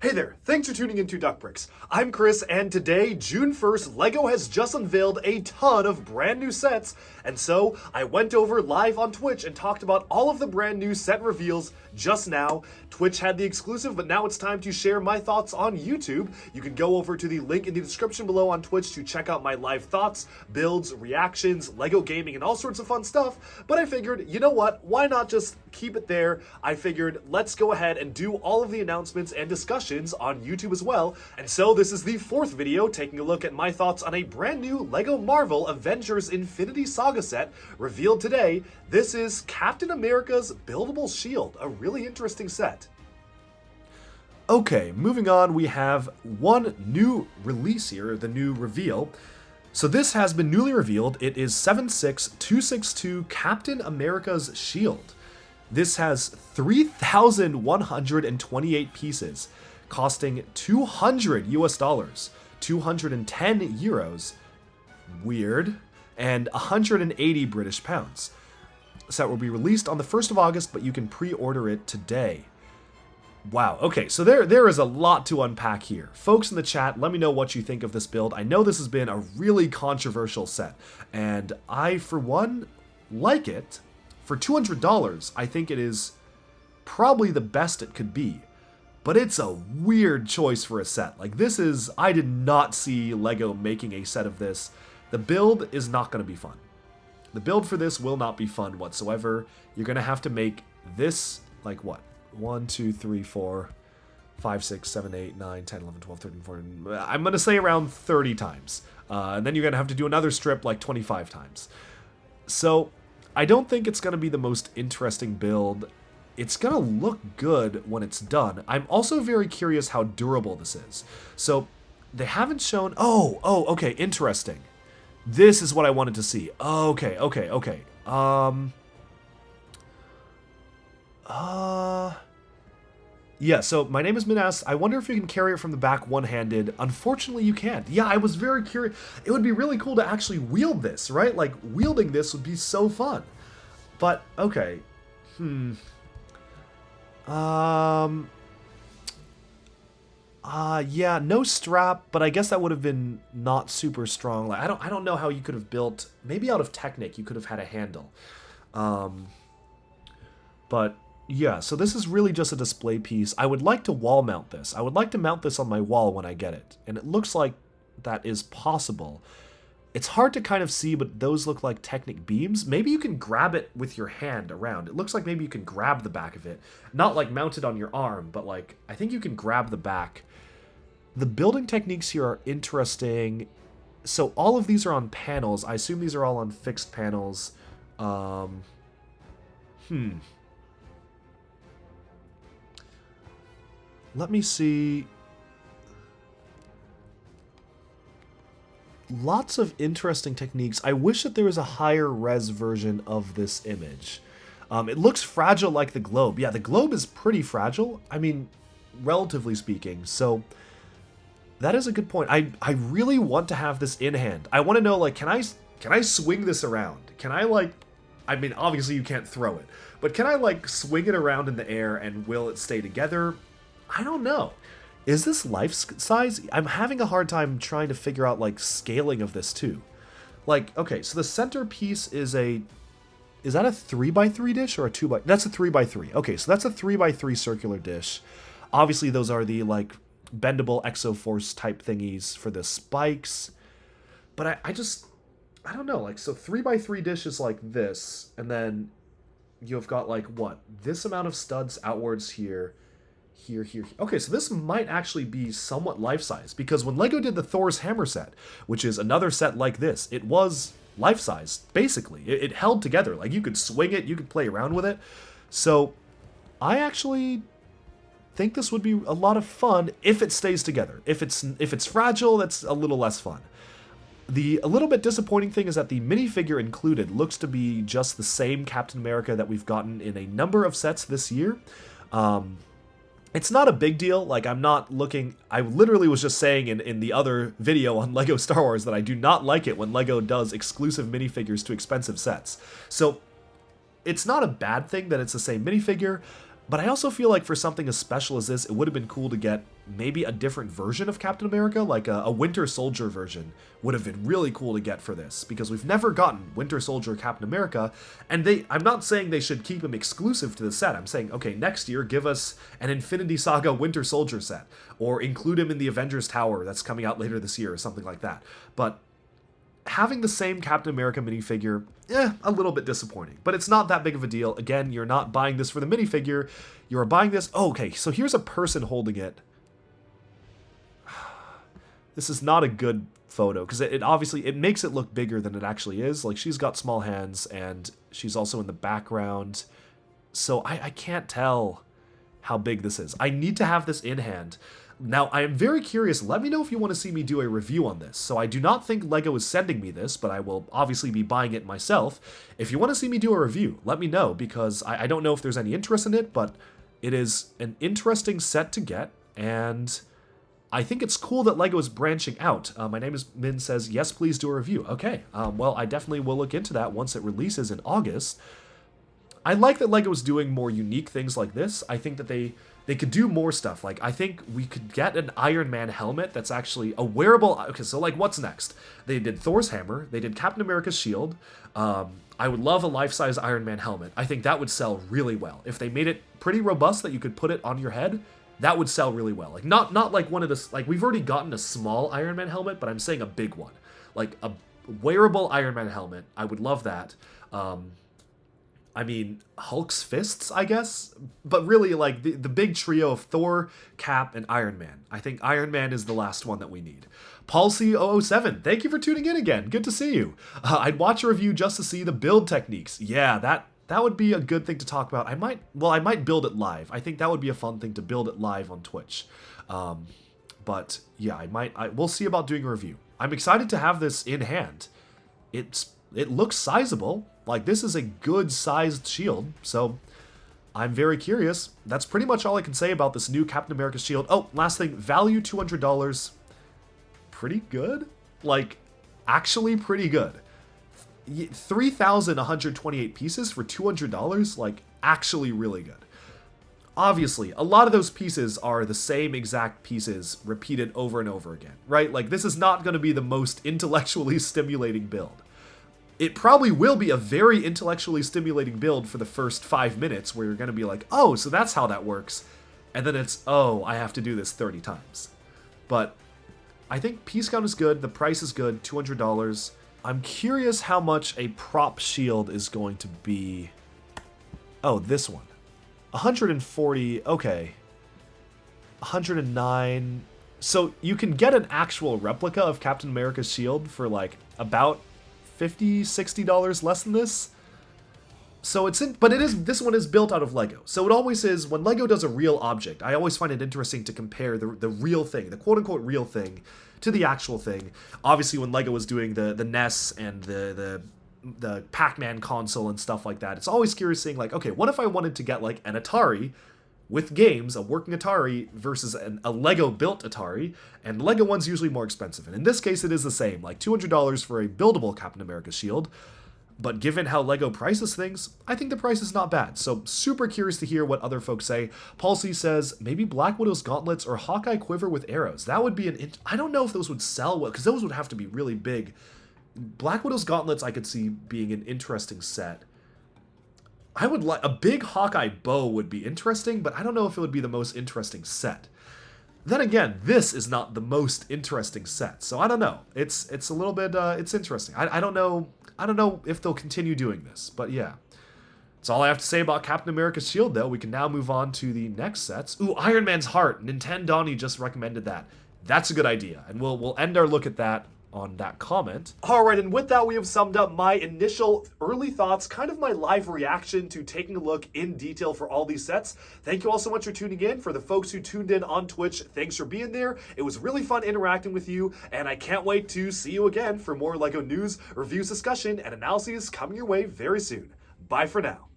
Hey there, thanks for tuning into Duck Bricks. I'm Chris, and today, June 1st, LEGO has just unveiled a ton of brand new sets, and so I went over live on Twitch and talked about all of the brand new set reveals just now. Twitch had the exclusive, but now it's time to share my thoughts on YouTube. You can go over to the link in the description below on Twitch to check out my live thoughts, builds, reactions, LEGO gaming, and all sorts of fun stuff, but I figured, you know what, why not just keep it there? I figured, let's go ahead and do all of the announcements and discussions on YouTube as well, and so this is the fourth video taking a look at my thoughts on a brand new LEGO Marvel Avengers Infinity Saga set revealed today. This is Captain America's Buildable Shield, a really interesting set. Okay, moving on, we have one new release here, the new reveal. So this has been newly revealed. It is 76262 Captain America's Shield. This has 3,128 pieces, costing 200 US dollars, 210 euros, weird, and 180 British pounds. The set will be released on the 1st of August, but you can pre-order it today. Wow, okay, so there is a lot to unpack here. Folks in the chat, let me know what you think of this build. I know this has been a really controversial set, and I, for one, like it. For $200, I think it is probably the best it could be. But it's a weird choice for a set. Like, this is... I did not see LEGO making a set of this. The build is not going to be fun. The build for this will not be fun whatsoever. You're going to have to make this, like, what? 1, 2, 3, 4, 5, 6, 7, 8, 9, 10, 11, 12, 13, 14... I'm going to say around 30 times. And then you're going to have to do another strip, like, 25 times. So, I don't think it's going to be the most interesting build. It's going to look good when it's done. I'm also very curious how durable this is. So, they haven't shown... Oh, okay, interesting. This is what I wanted to see. Okay. Yeah, so my name is Minas. I wonder if you can carry it from the back one-handed. Unfortunately, you can't. Yeah, I was very curious. It would be really cool to actually wield this, right? Like, wielding this would be so fun. But, okay. Yeah, no strap, but I guess that would have been not super strong. Like, I don't know how you could have built... Maybe out of Technic, you could have had a handle. But... yeah, so this is really just a display piece. I would like to wall mount this. I would like to mount this on my wall when I get it. And it looks like that is possible. It's hard to kind of see, but those look like Technic beams. Maybe you can grab it with your hand around. It looks like maybe you can grab the back of it. Not like mounted on your arm, but like, I think you can grab the back. The building techniques here are interesting. So all of these are on panels. I assume these are all on fixed panels. Let me see. Lots of interesting techniques. I wish that there was a higher res version of this image. It looks fragile like the globe. Yeah, the globe is pretty fragile. I mean, relatively speaking. So that is a good point. I really want to have this in hand. I want to know, like, can I swing this around? Can I, like... I mean, obviously you can't throw it. But can I, like, swing it around in the air and will it stay together? I don't know. Is this life size? I'm having a hard time trying to figure out, like, scaling of this, too. Like, okay, so the centerpiece is a... Is that a 3x3 dish or a 2x... That's a 3x3. Okay, so that's a 3x3 circular dish. Obviously, those are the, like, bendable exoforce type thingies for the spikes. But I just... I don't know. Like, so 3x3 dish is like this. And then you've got, like, what? This amount of studs outwards here. Here. Okay, so this might actually be somewhat life-size, because when LEGO did the Thor's Hammer set, which is another set like this, it was life-size, basically. It held together. Like, you could swing it, you could play around with it. So, I actually think this would be a lot of fun if it stays together. If it's fragile, that's a little less fun. A little bit disappointing thing is that the minifigure included looks to be just the same Captain America that we've gotten in a number of sets this year. It's not a big deal. Like, I'm not looking... I literally was just saying in the other video on LEGO Star Wars that I do not like it when LEGO does exclusive minifigures to expensive sets. So, it's not a bad thing that it's the same minifigure. But I also feel like for something as special as this, it would have been cool to get maybe a different version of Captain America, like a Winter Soldier version would have been really cool to get for this, because we've never gotten Winter Soldier Captain America, and I'm not saying they should keep him exclusive to the set. I'm saying, okay, next year give us an Infinity Saga Winter Soldier set, or include him in the Avengers Tower that's coming out later this year, or something like that. But having the same Captain America minifigure, a little bit disappointing. But it's not that big of a deal. Again, you're not buying this for the minifigure. You're buying this... Oh, okay, so here's a person holding it. This is not a good photo, because it obviously... It makes it look bigger than it actually is. Like, she's got small hands, and she's also in the background. So I can't tell how big this is. I need to have this in hand. Now, I am very curious. Let me know if you want to see me do a review on this. So I do not think LEGO is sending me this, but I will obviously be buying it myself. If you want to see me do a review, let me know, because I don't know if there's any interest in it, but it is an interesting set to get, and I think it's cool that LEGO is branching out. My name is Min says, yes, please do a review. Okay, well, I definitely will look into that once it releases in August. I like that LEGO is doing more unique things like this. I think that they could do more stuff. Like, I think we could get an Iron Man helmet that's actually a wearable... Okay, so, like, what's next? They did Thor's hammer. They did Captain America's shield. I would love a life-size Iron Man helmet. I think that would sell really well. If they made it pretty robust that you could put it on your head, that would sell really well. Like, not like one of the... Like, we've already gotten a small Iron Man helmet, but I'm saying a big one. Like, a wearable Iron Man helmet. I would love that. I mean, Hulk's fists, I guess? But really, like, the big trio of Thor, Cap, and Iron Man. I think Iron Man is the last one that we need. Paul C007, thank you for tuning in again. Good to see you. I'd watch a review just to see the build techniques. Yeah, that would be a good thing to talk about. I might build it live. I think that would be a fun thing to build it live on Twitch. But yeah, we'll see about doing a review. I'm excited to have this in hand. It looks sizable. Like, this is a good sized shield, so I'm very curious. That's pretty much all I can say about this new Captain America shield. Oh, last thing, value $200. Pretty good? Like, actually pretty good. 3,128 pieces for $200? Like, actually really good. Obviously, a lot of those pieces are the same exact pieces repeated over and over again, right? Like, this is not going to be the most intellectually stimulating build. It probably will be a very intellectually stimulating build for the first 5 minutes, where you're going to be like, oh, so that's how that works. And then it's, oh, I have to do this 30 times. But I think piece count is good. The price is good, $200. I'm curious how much a prop shield is going to be. Oh, this one. 140, okay. 109. So you can get an actual replica of Captain America's shield for like about $50, $60 less than this. So this one is built out of Lego. So it always is, when Lego does a real object, I always find it interesting to compare the real thing, the quote-unquote real thing, to the actual thing. Obviously, when Lego was doing the NES and the Pac-Man console and stuff like that, it's always curious seeing, like, okay, what if I wanted to get, like, an Atari with games, a working Atari, versus a Lego-built Atari, and Lego one's usually more expensive. And in this case, it is the same, like $200 for a buildable Captain America shield. But given how Lego prices things, I think the price is not bad. So super curious to hear what other folks say. Paul C says, maybe Black Widow's gauntlets or Hawkeye quiver with arrows. That would be I don't know if those would sell well, because those would have to be really big. Black Widow's gauntlets I could see being an interesting set. I would like a big Hawkeye bow would be interesting, but I don't know if it would be the most interesting set. Then again, this is not the most interesting set, so I don't know. It's a little bit it's interesting. I don't know if they'll continue doing this, but yeah. That's all I have to say about Captain America's shield, though. We can now move on to the next sets. Ooh, Iron Man's heart. Nintendoni just recommended that. That's a good idea, and we'll end our look at that on that comment. Alright, and with that, we have summed up my initial early thoughts, kind of my live reaction to taking a look in detail for all these sets. Thank you all so much for tuning in. For the folks who tuned in on Twitch, thanks for being there. It was really fun interacting with you, and I can't wait to see you again for more LEGO news, reviews, discussion, and analyses coming your way very soon. Bye for now.